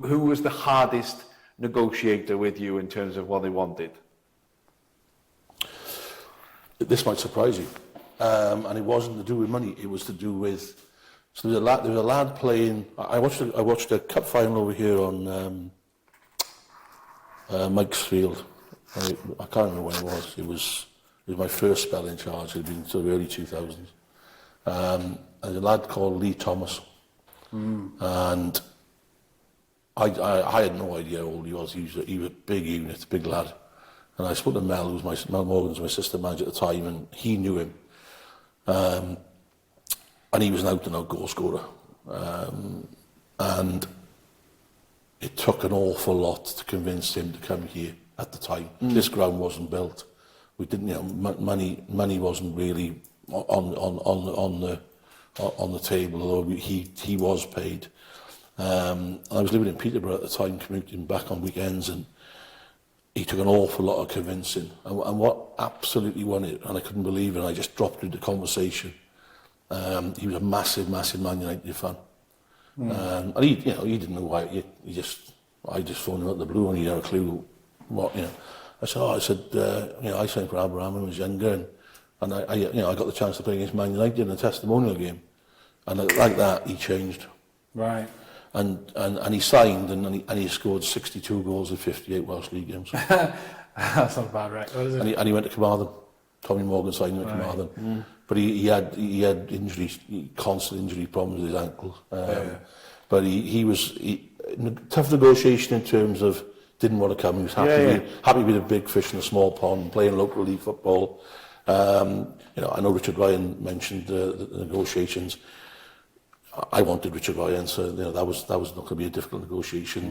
who was the hardest negotiator with you in terms of what they wanted? This might surprise you, and it wasn't to do with money. It was to do with, so there was a lad playing. I watched a cup final over here on Mike's Field. I can't remember when it was. It was my first spell in charge. It had been sort of early 2000s. And a lad called Lee Thomas, and I had no idea how old he was. He was a big unit, big lad. And I spoke to Mel, who was Mel Morgan, was my assistant manager at the time, and he knew him. And he was an out-and-out goal scorer. And it took an awful lot to convince him to come here at the time. This ground wasn't built. We didn't, money wasn't really on the table, although he was paid. I was living in Peterborough at the time, commuting back on weekends, and he took an awful lot of convincing. And what absolutely won it, and I couldn't believe it, and I just dropped into conversation. He was a massive Man United fan. And he didn't know why. I just phoned him out of the blue, and he had a clue what, I said, I signed for Aberaman when I was younger, and I got the chance to play against Man United in a testimonial game. And like that, he changed. Right. And he signed, and he scored 62 goals in 58 Welsh League games. That's not a bad record, is it? And he went to Carmarthen. Tommy Morgan signed him at Carmarthen. But he had injuries, constant injury problems with his ankles. But he was tough negotiation in terms of didn't want to come. He was happy with a big fish in a small pond, playing local league football. I know Richard Ryan mentioned the negotiations. I wanted Richard Ryan, so that was not going to be a difficult negotiation.